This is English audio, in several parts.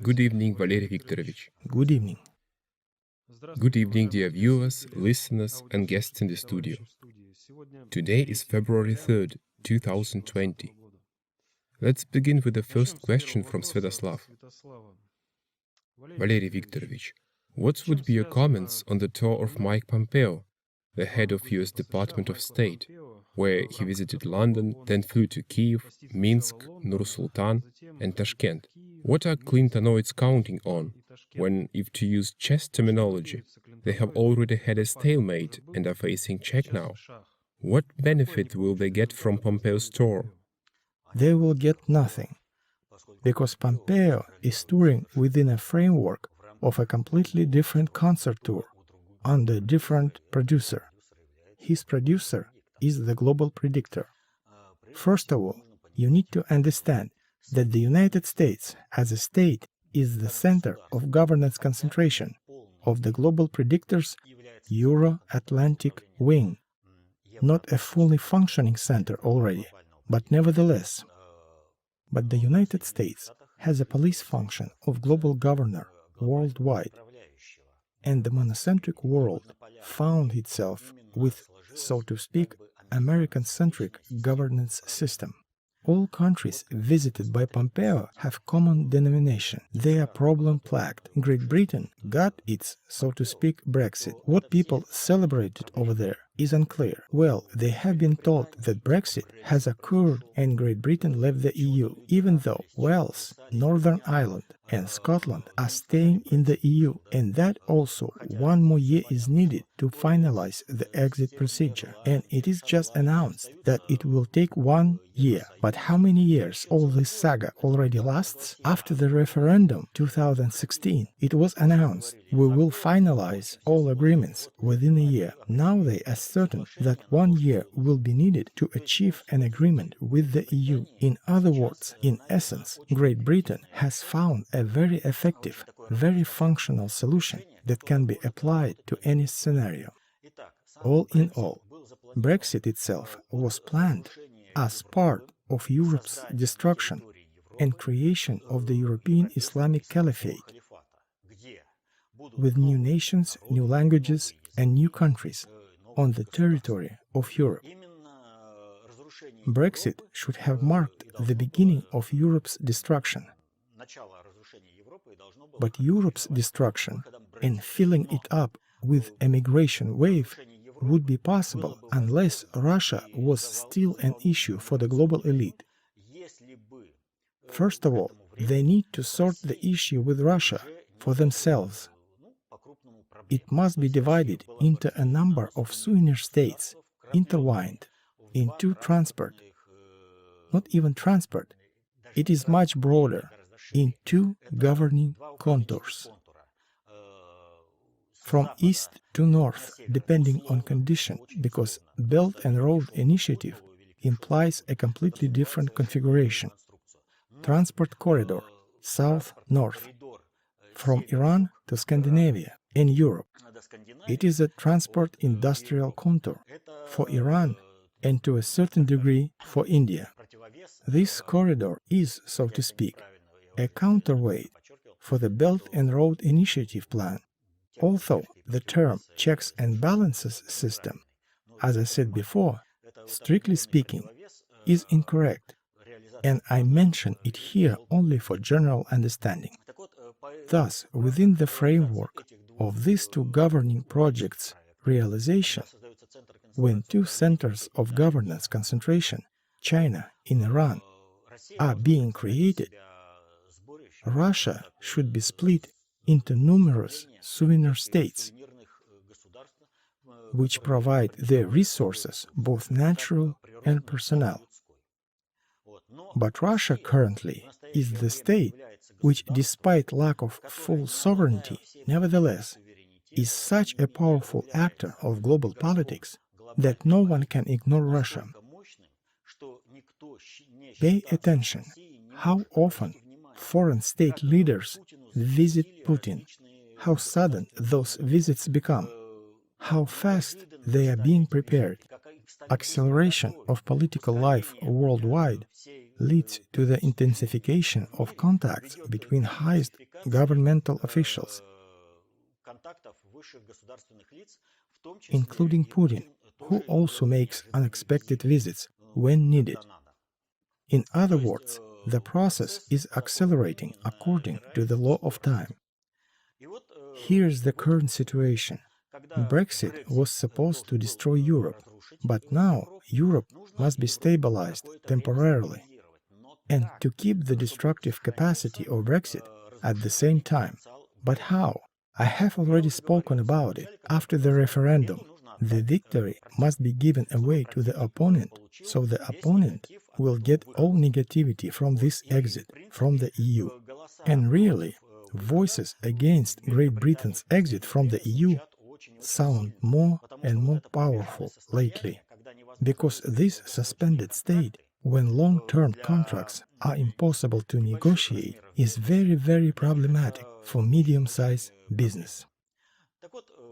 Good evening, Valeriy Viktorovich. Good evening. Good evening, dear viewers, listeners, and guests in the studio. Today is February 3rd, 2020. Let's begin with the first question from Svetoslav. Valeriy Viktorovich, what would be your comments on the tour of Mike Pompeo, the head of US Department of State, where he visited London, then flew to Kyiv, Minsk, Hur-Sultan, and Tashkent? What are Clintonites counting on when, if to use chess terminology, they have already had a stalemate and are facing check now? What benefit will they get from Pompeo's tour? They will get nothing, because Pompeo is touring within a framework of a completely different concert tour under a different producer. His producer is the global predictor. First of all, you need to understand that the United States as a state is the center of governance concentration of the global predictor's Euro-Atlantic wing, not a fully functioning center already, but nevertheless. But the United States has a police function of global governor worldwide, and the monocentric world found itself with, so to speak, American-centric governance system. All countries visited by Pompeo have common denomination. They are problem-plagued. Great Britain got its, so to speak, Brexit. What people celebrated over there is unclear. Well, they have been told that Brexit has occurred and Great Britain left the EU, even though Wales, Northern Ireland and Scotland are staying in the EU, and that also one more year is needed to finalize the exit procedure. And it is just announced that it will take 1 year. But how many years all this saga already lasts? After the referendum 2016, it was announced we will finalize all agreements within a year. Now they are certain that 1 year will be needed to achieve an agreement with the EU. In other words, in essence, Great Britain has found a very effective, very functional solution that can be applied to any scenario. All in all, Brexit itself was planned as part of Europe's destruction and creation of the European Islamic Caliphate, with new nations, new languages and new countries on the territory of Europe. Brexit should have marked the beginning of Europe's destruction. But Europe's destruction and filling it up with a migration wave would be possible unless Russia was still an issue for the global elite. First of all, they need to sort the issue with Russia for themselves. It must be divided into a number of souvenir states, intertwined into transport. Not even transport, it is much broader, in two governing contours. From east to north, depending on condition, because Belt and Road Initiative implies a completely different configuration. Transport corridor, south-north, from Iran to Scandinavia and Europe. It is a transport industrial contour for Iran and to a certain degree for India. This corridor is, so to speak, a counterweight for the Belt and Road Initiative plan. Although the term checks and balances system, as I said before, strictly speaking, is incorrect, and I mention it here only for general understanding. Thus, within the framework of these two governing projects' realization, when two centers of governance concentration, China and Iran, are being created, Russia should be split into numerous souvenir states, which provide their resources, both natural and personnel. But Russia currently is the state which, despite lack of full sovereignty, nevertheless, is such a powerful actor of global politics that no one can ignore Russia. Pay attention how often foreign state leaders visit Putin, how sudden those visits become, how fast they are being prepared. Acceleration of political life worldwide leads to the intensification of contacts between highest governmental officials, including Putin, who also makes unexpected visits when needed. In other words, the process is accelerating according to the law of time. Here's the current situation. Brexit was supposed to destroy Europe, but now Europe must be stabilized temporarily. And to keep the destructive capacity of Brexit at the same time. But how? I have already spoken about it. After the referendum, the victory must be given away to the opponent, so the opponent will get all negativity from this exit from the EU. And really, voices against Great Britain's exit from the EU sound more and more powerful lately, because this suspended state, when long-term contracts are impossible to negotiate, is very, very problematic for medium-sized business.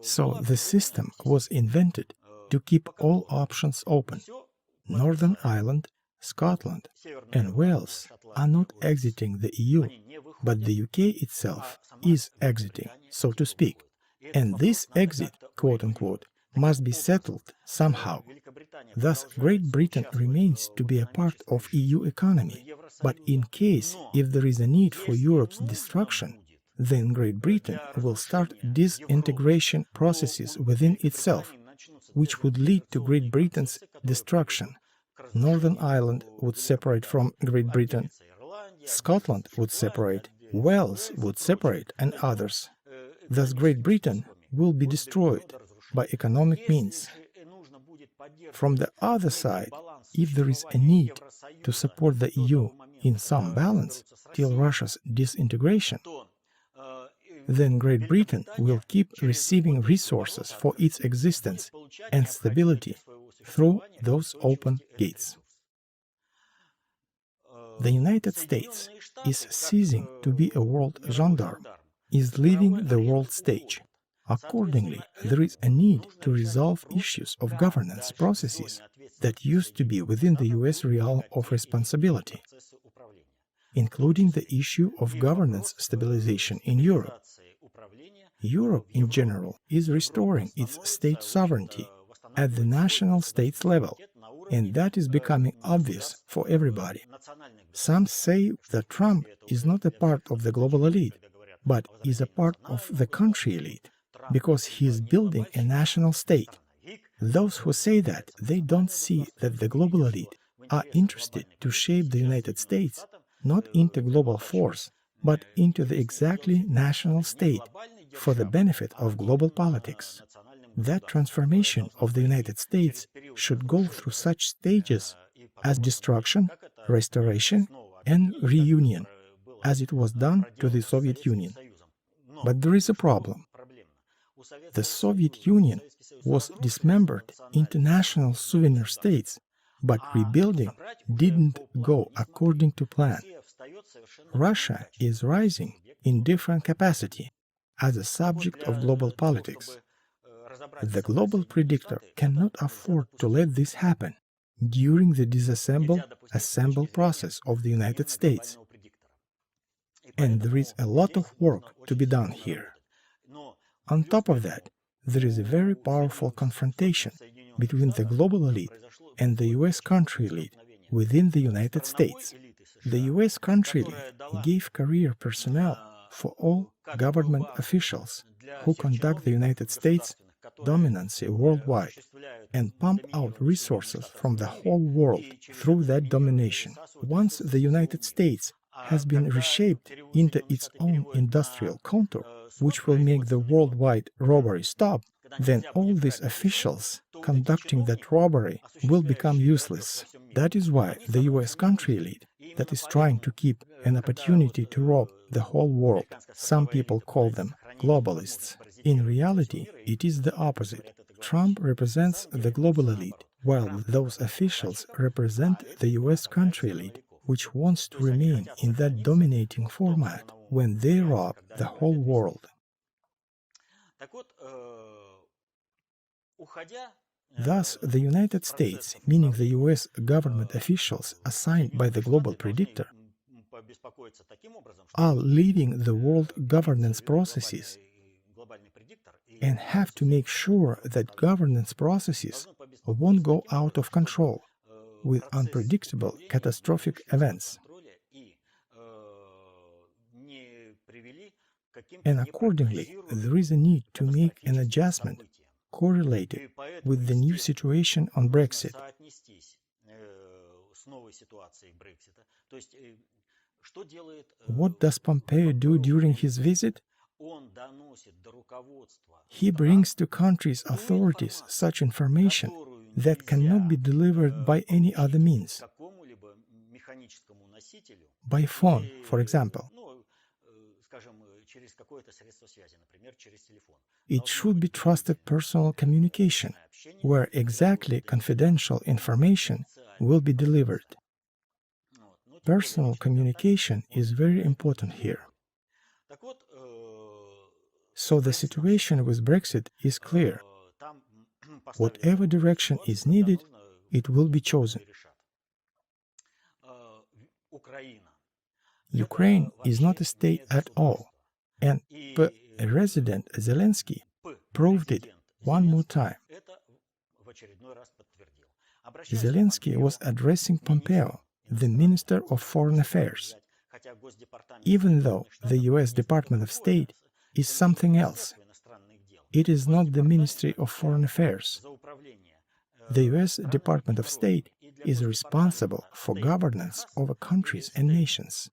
So the system was invented to keep all options open. Northern Ireland, Scotland and Wales are not exiting the EU, but the UK itself is exiting, so to speak. And this exit, quote-unquote, must be settled somehow. Thus, Great Britain remains to be a part of EU economy, but in case if there is a need for Europe's destruction, then Great Britain will start disintegration processes within itself, which would lead to Great Britain's destruction. Northern Ireland would separate from Great Britain, Scotland would separate, Wales would separate, and others. Thus Great Britain will be destroyed by economic means. From the other side, if there is a need to support the EU in some balance till Russia's disintegration, then Great Britain will keep receiving resources for its existence and stability through those open gates. The United States is ceasing to be a world gendarme, is leaving the world stage. Accordingly, there is a need to resolve issues of governance processes that used to be within the US realm of responsibility, including the issue of governance stabilization in Europe. Europe, in general, is restoring its state sovereignty at the national states level, and that is becoming obvious for everybody. Some say that Trump is not a part of the global elite, but is a part of the country elite, because he is building a national state. Those who say that, they don't see that the global elite are interested to shape the United States not into global force, but into the exactly national state for the benefit of global politics. That transformation of the United States should go through such stages as destruction, restoration, and reunion, as it was done to the Soviet Union. But there is a problem. The Soviet Union was dismembered into national souvenir states, but rebuilding didn't go according to plan. Russia is rising in different capacity as a subject of global politics. The global predictor cannot afford to let this happen during the disassemble-assemble process of the United States. And there is a lot of work to be done here. On top of that, there is a very powerful confrontation between the global elite and the US country elite within the United States. The US country elite gave career personnel for all government officials who conduct the United States dominancy worldwide and pump out resources from the whole world through that domination. Once the United States has been reshaped into its own industrial contour, which will make the worldwide robbery stop, then all these officials conducting that robbery will become useless. That is why the US country elite that is trying to keep an opportunity to rob the whole world, some people call them globalists. In reality, it is the opposite. Trump represents the global elite, while those officials represent the US country elite, which wants to remain in that dominating format when they rob the whole world. Thus, the United States, meaning the US government officials assigned by the global predictor, are leading the world governance processes and have to make sure that governance processes won't go out of control with unpredictable catastrophic events. And accordingly, there is a need to make an adjustment correlated with the new situation on Brexit. What does Pompeo do during his visit? He brings to countries' authorities such information that cannot be delivered by any other means. By phone, for example. It should be trusted personal communication, where exactly confidential information will be delivered. Personal communication is very important here. So the situation with Brexit is clear. Whatever direction is needed, it will be chosen. Ukraine is not a state at all, and President Zelensky proved it one more time. Zelensky was addressing Pompeo, the Minister of Foreign Affairs, even though the US Department of State is something else. It is not the Ministry of Foreign Affairs. The US Department of State is responsible for governance over countries and nations.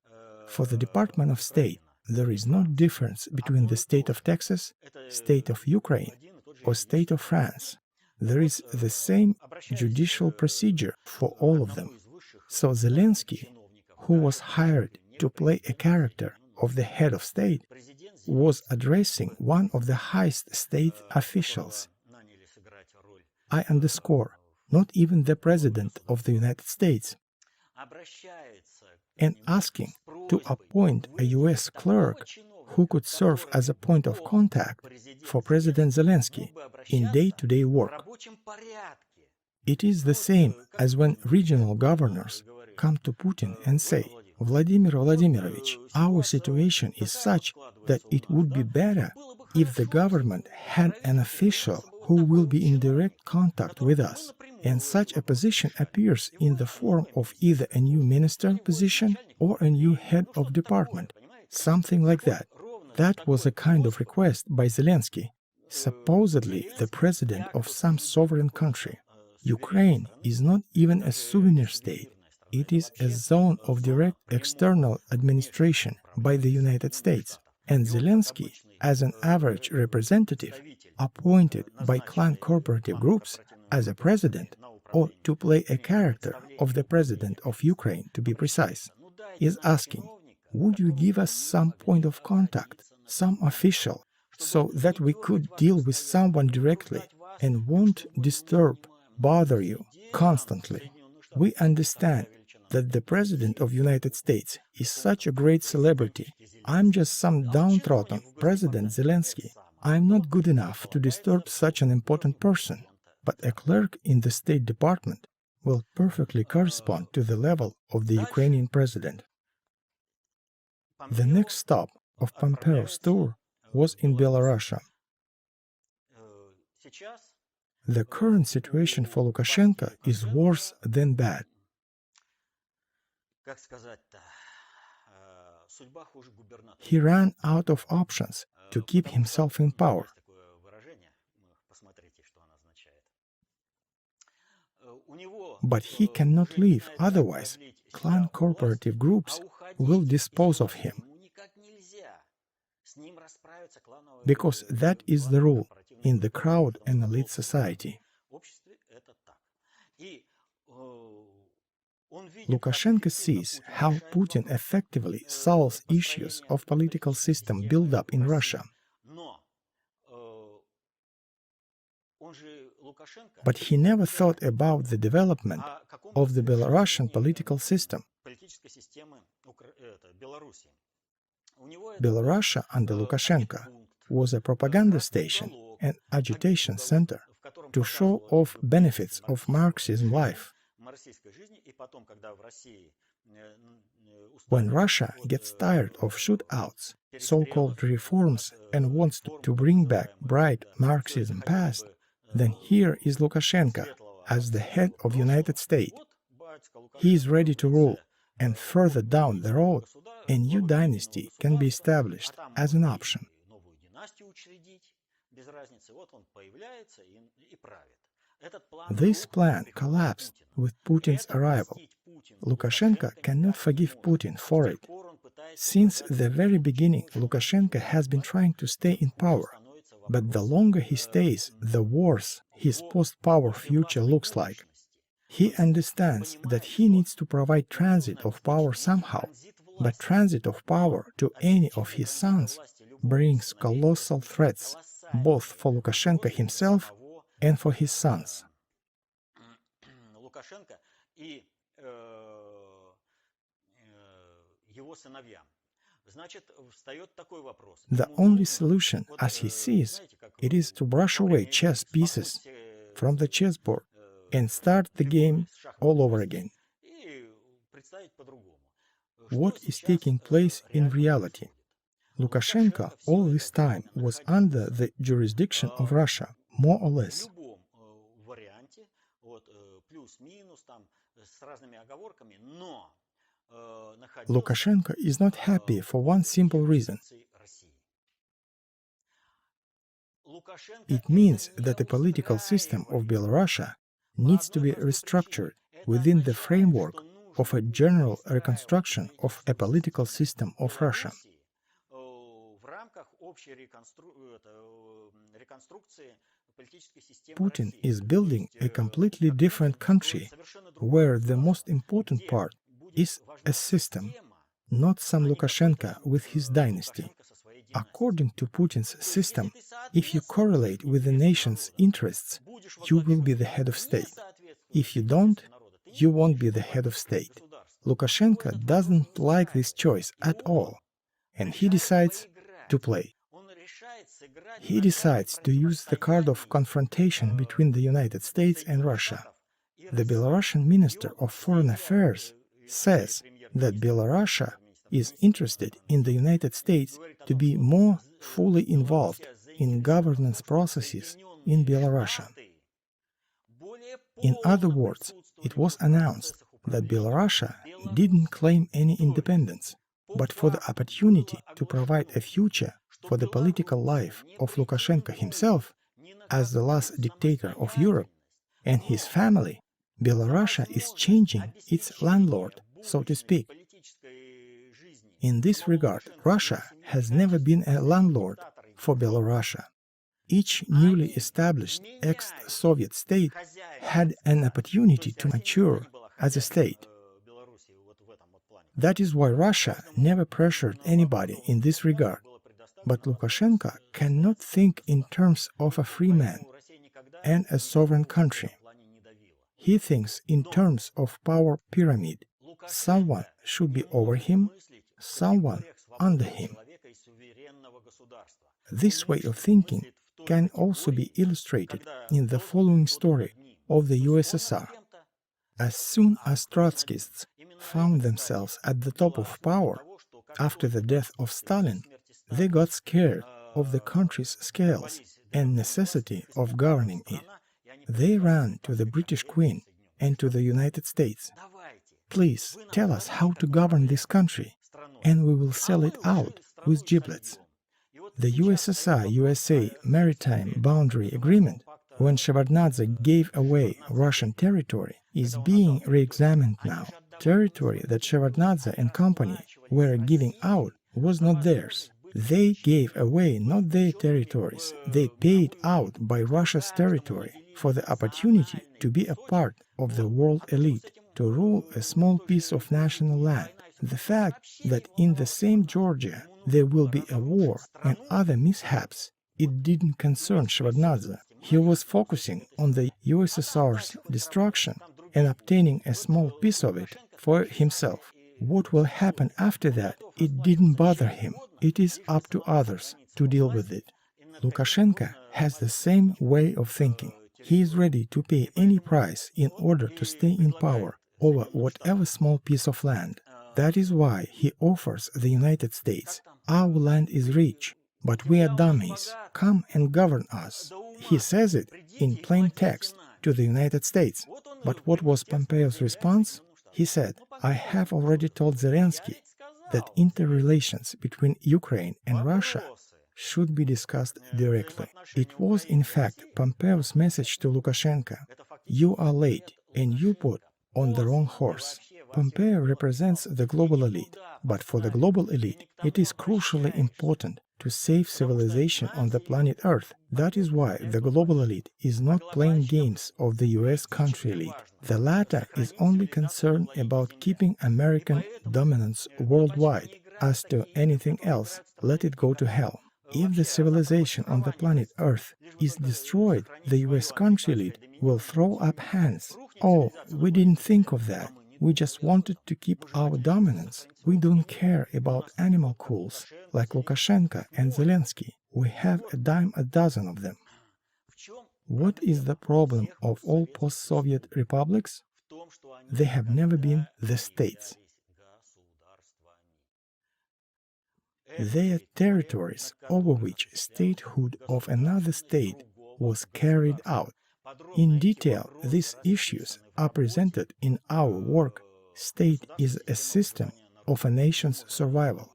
For the Department of State, there is no difference between the state of Texas, state of Ukraine, or state of France. There is the same judicial procedure for all of them. So Zelensky, who was hired to play a character of the head of state, was addressing one of the highest state officials. I underscore, not even the President of the United States, and asking to appoint a US clerk who could serve as a point of contact for President Zelensky in day-to-day work. It is the same as when regional governors come to Putin and say, "Vladimir Vladimirovich, our situation is such that it would be better if the government had an official who will be in direct contact with us." And such a position appears in the form of either a new minister position or a new head of department, something like that. That was a kind of request by Zelensky, supposedly the president of some sovereign country. Ukraine is not even a souvenir state. It is a zone of direct external administration by the United States, and Zelensky, as an average representative, appointed by clan corporative groups as a president, or to play a character of the president of Ukraine, to be precise, is asking, would you give us some point of contact, some official, so that we could deal with someone directly and won't disturb, bother you constantly? We understand that the President of the United States is such a great celebrity. I'm just some downtrodden President Zelensky. I'm not good enough to disturb such an important person. But a clerk in the State Department will perfectly correspond to the level of the Ukrainian president. The next stop of Pompeo's tour was in Belarus. The current situation for Lukashenko is worse than bad. He ran out of options to keep himself in power. But he cannot leave, otherwise clan corporative groups will dispose of him. Because that is the rule in the crowd and elite society. Lukashenko sees how Putin effectively solves issues of political system build-up in Russia. But he never thought about the development of the Belarusian political system. Belarus under Lukashenko was a propaganda station and agitation center to show off benefits of Marxism life. When Russia gets tired of shootouts, so-called reforms, and wants to bring back bright Marxism past, then here is Lukashenko as the head of United States. He is ready to rule, and further down the road, a new dynasty can be established as an option. This plan collapsed with Putin's arrival. Lukashenko cannot forgive Putin for it. Since the very beginning, Lukashenko has been trying to stay in power, but the longer he stays, the worse his post-power future looks like. He understands that he needs to provide transit of power somehow, but transit of power to any of his sons brings colossal threats, both for Lukashenko himself and for his sons. The only solution, as he sees, it is to brush away chess pieces from the chessboard and start the game all over again. What is taking place in reality? Lukashenko all this time was under the jurisdiction of Russia, more or less. Lukashenko is not happy for one simple reason. It means that the political system of Belarus needs to be restructured within the framework of a general reconstruction of a political system of Russia. Putin is building a completely different country where the most important part is a system, not some Lukashenko with his dynasty. According to Putin's system, if you correlate with the nation's interests, you will be the head of state. If you don't, you won't be the head of state. Lukashenko doesn't like this choice at all, and he decides to play. He decides to use the card of confrontation between the United States and Russia. The Belarusian Minister of Foreign Affairs says that Belarus is interested in the United States to be more fully involved in governance processes in Belarus. In other words, it was announced that Belarus didn't claim any independence, but for the opportunity to provide a future for the political life of Lukashenko himself as the last dictator of Europe and his family, Belarus is changing its landlord, so to speak. In this regard, Russia has never been a landlord for Belarus. Each newly established ex-Soviet state had an opportunity to mature as a state. That is why Russia never pressured anybody in this regard. But Lukashenko cannot think in terms of a free man and a sovereign country. He thinks in terms of power pyramid. Someone should be over him, someone under him. This way of thinking can also be illustrated in the following story of the USSR. As soon as Trotskyists found themselves at the top of power after the death of Stalin, they got scared of the country's scales and necessity of governing it. They ran to the British Queen and to the United States. Please tell us how to govern this country, and we will sell it out with giblets. The USSR-USA Maritime Boundary Agreement, when Shevardnadze gave away Russian territory, is being re-examined now. Territory that Shevardnadze and company were giving out was not theirs. They gave away not their territories, they paid out by Russia's territory for the opportunity to be a part of the world elite, to rule a small piece of national land. The fact that in the same Georgia there will be a war and other mishaps, it didn't concern Shevardnadze. He was focusing on the USSR's destruction and obtaining a small piece of it for himself. What will happen after that, it didn't bother him. It is up to others to deal with it. Lukashenko has the same way of thinking. He is ready to pay any price in order to stay in power over whatever small piece of land. That is why he offers the United States, "Our land is rich, but we are dummies. Come and govern us." He says it in plain text to the United States. But what was Pompeo's response? He said, "I have already told Zelensky that interrelations between Ukraine and Russia should be discussed directly." It was, in fact, Pompeo's message to Lukashenko: "You are late, and you put on the wrong horse." Pompeo represents the global elite, but for the global elite, it is crucially important to save civilization on the planet Earth. That is why the global elite is not playing games of the US country elite. The latter is only concerned about keeping American dominance worldwide. As to anything else, let it go to hell. If the civilization on the planet Earth is destroyed, the US country elite will throw up hands. "Oh, we didn't think of that. We just wanted to keep our dominance. We don't care about animal cools like Lukashenko and Zelensky. We have a dime a dozen of them." What is the problem of all post-Soviet republics? They have never been the states. They are territories over which statehood of another state was carried out. In detail, these issues are presented in our work, "State is a System of a Nation's Survival,"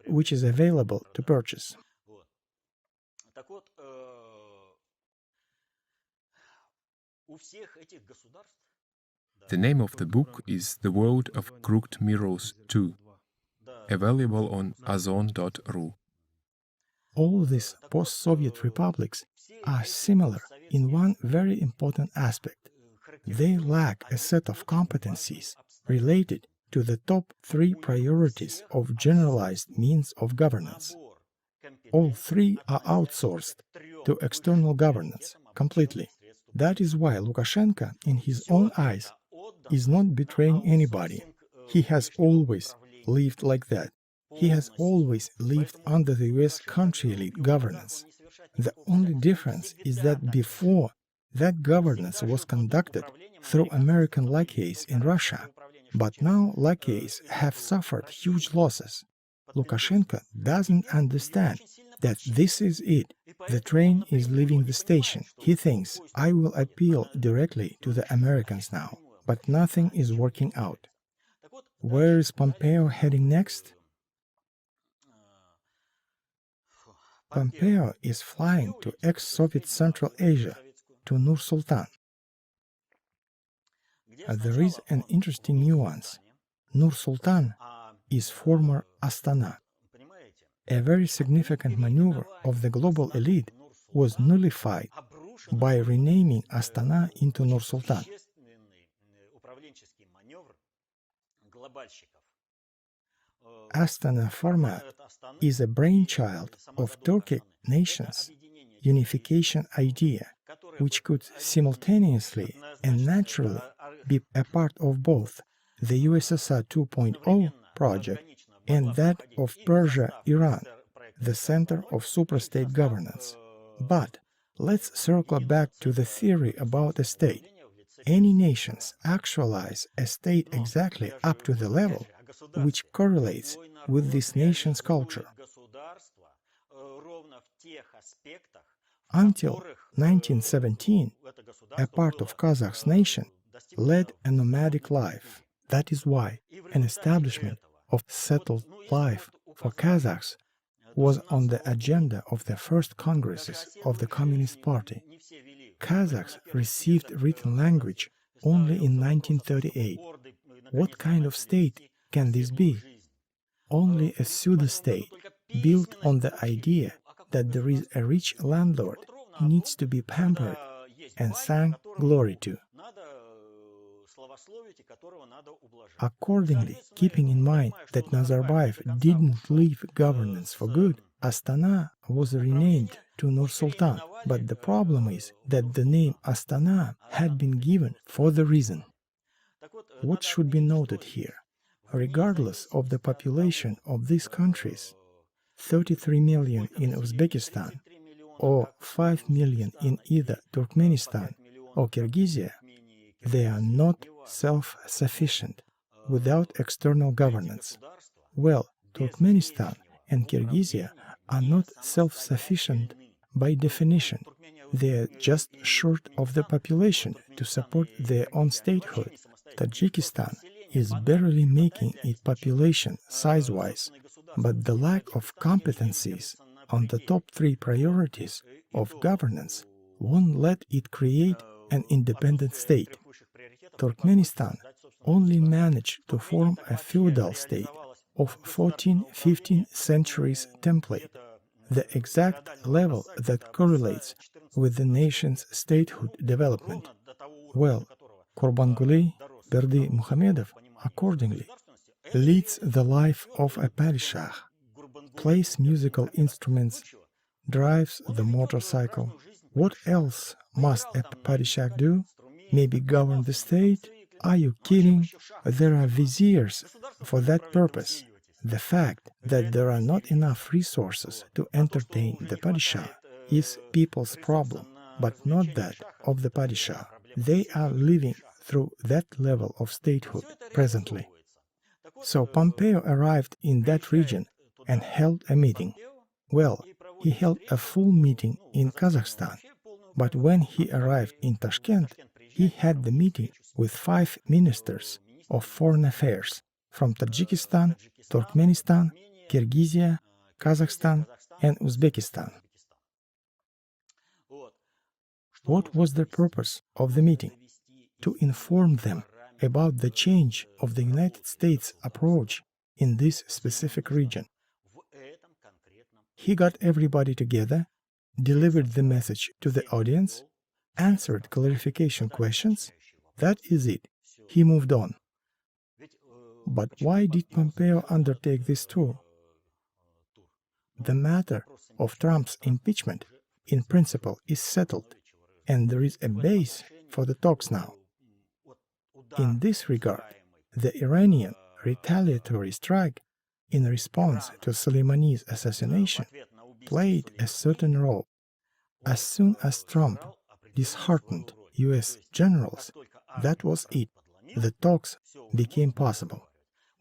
which is available to purchase. The name of the book is The World of Crooked Mirrors 2, available on Ozon.ru. All these post-Soviet republics are similar in one very important aspect. They lack a set of competencies related to the top three priorities of generalized means of governance. All three are outsourced to external governance completely. That is why Lukashenko, in his own eyes, is not betraying anybody. He has always lived like that. He has always lived under the US country elite governance. The only difference is that before, that governance was conducted through American lackeys in Russia, but now lackeys have suffered huge losses. Lukashenko doesn't understand that this is it. The train is leaving the station. He thinks, "I will appeal directly to the Americans now," but nothing is working out. Where is Pompeo heading next? Pompeo is flying to ex-Soviet Central Asia, to Hur-Sultan. There is an interesting nuance. Hur-Sultan is former Astana. A very significant maneuver of the global elite was nullified by renaming Astana into Hur-Sultan. Astana format is a brainchild of Turkic nations' unification idea, which could simultaneously and naturally be a part of both the USSR 2.0 project and that of Persia-Iran, the center of superstate governance. But let's circle back to the theory about a state. Any nations actualize a state exactly up to the level which correlates with this nation's culture. Until 1917, a part of Kazakh's nation led a nomadic life. That is why an establishment of settled life for Kazakhs was on the agenda of the first congresses of the Communist Party. Kazakhs received written language only in 1938. What kind of state can this be? Only a pseudo-state built on the idea that there is a rich landlord who needs to be pampered and sang glory to. Accordingly, keeping in mind that Nazarbayev didn't leave governance for good, Astana was renamed to Hur-Sultan. But the problem is that the name Astana had been given for the reason. What should be noted here? Regardless of the population of these countries, 33 million in Uzbekistan or 5 million in either Turkmenistan or Kyrgyzia, they are not self-sufficient without external governance. Well, Turkmenistan and Kyrgyzia are not self-sufficient by definition. They are just short of the population to support their own statehood. Tajikistan is barely making its population size-wise, but the lack of competencies on the top three priorities of governance won't let it create an independent state. Turkmenistan only managed to form a feudal state of 14th-15th centuries template, the exact level that correlates with the nation's statehood development. Well, Kurbanguly Berdi Muhamedov, accordingly, leads the life of a padishah, plays musical instruments, drives the motorcycle. What else must a padishah do? Maybe govern the state? Are you kidding? There are viziers for that purpose. The fact that there are not enough resources to entertain the padishah is people's problem, but not that of the padishah. They are living through that level of statehood presently. So Pompeo arrived in that region and held a meeting. Well, he held a full meeting in Kazakhstan, but when he arrived in Tashkent, he had the meeting with 5 ministers of foreign affairs from Tajikistan, Turkmenistan, Kyrgyzia, Kazakhstan, and Uzbekistan. What was the purpose of the meeting? To inform them about the change of the United States approach in this specific region. He got everybody together, delivered the message to the audience, answered clarification questions. That is it. He moved on. But why did Pompeo undertake this tour? The matter of Trump's impeachment, in principle, is settled, and there is a base for the talks now. In this regard, the Iranian retaliatory strike in response to Soleimani's assassination played a certain role. As soon as Trump disheartened US generals, that was it. The talks became possible.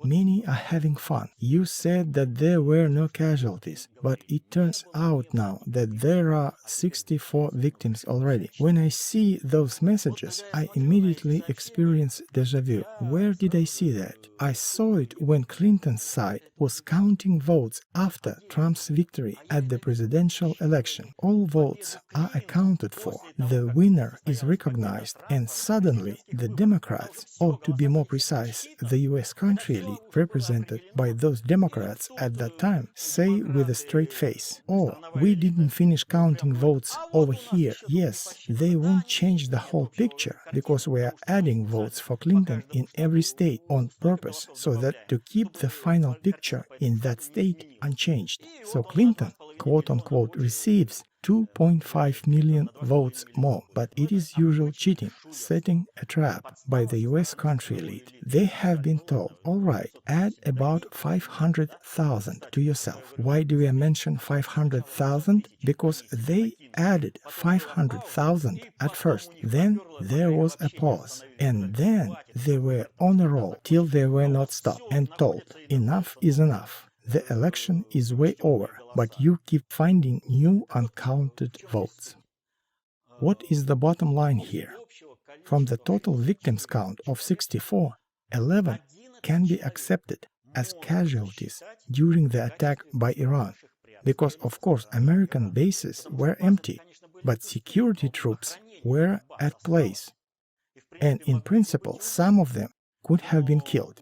Many are having fun. You said that there were no casualties, but it turns out now that there are 64 victims already. When I see those messages, I immediately experience déjà vu. Where did I see that? I saw it when Clinton's side was counting votes after Trump's victory at the presidential election. All votes are accounted for. The winner is recognized, and suddenly the Democrats, or to be more precise, the US country elite, represented by those Democrats at that time, say with a straight face, "Oh, we didn't finish counting votes over here." Yes, they won't change the whole picture because we are adding votes for Clinton in every state on purpose so that to keep the final picture in that state unchanged. So Clinton, quote-unquote, receives 2.5 million votes more, but it is usual cheating, setting a trap by the US country elite. They have been told, all right, add about 500,000 to yourself. Why do I mention 500,000? Because they added 500,000 at first. Then there was a pause, and then they were on a roll till they were not stopped and told, enough is enough. The election is way over, but you keep finding new uncounted votes. What is the bottom line here? From the total victims count of 64, 11 can be accepted as casualties during the attack by Iran, because of course American bases were empty, but security troops were at place, and in principle some of them could have been killed.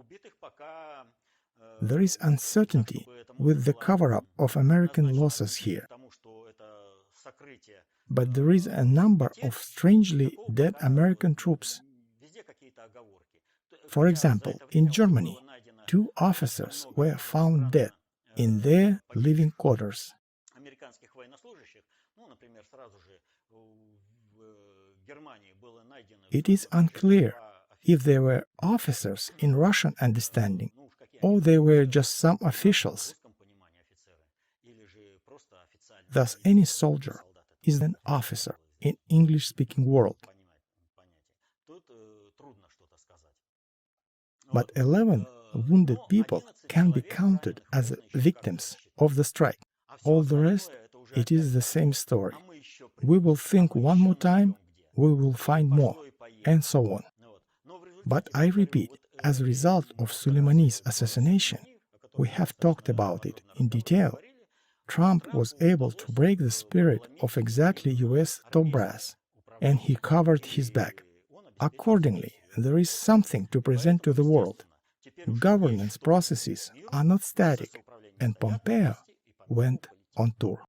There is uncertainty with the cover-up of American losses here, but there is a number of strangely dead American troops. For example, in Germany, 2 officers were found dead in their living quarters. It is unclear if they were officers in Russian understanding, or they were just some officials. Thus, any soldier is an officer in English-speaking world. but 11 wounded people can be counted as victims of the strike. All the rest, it is the same story. We will think one more time, we will find more, and so on. But I repeat, as a result of Soleimani's assassination, we have talked about it in detail, Trump was able to break the spirit of exactly US top brass, and he covered his back. Accordingly, there is something to present to the world. Governance processes are not static, and Pompeo went on tour.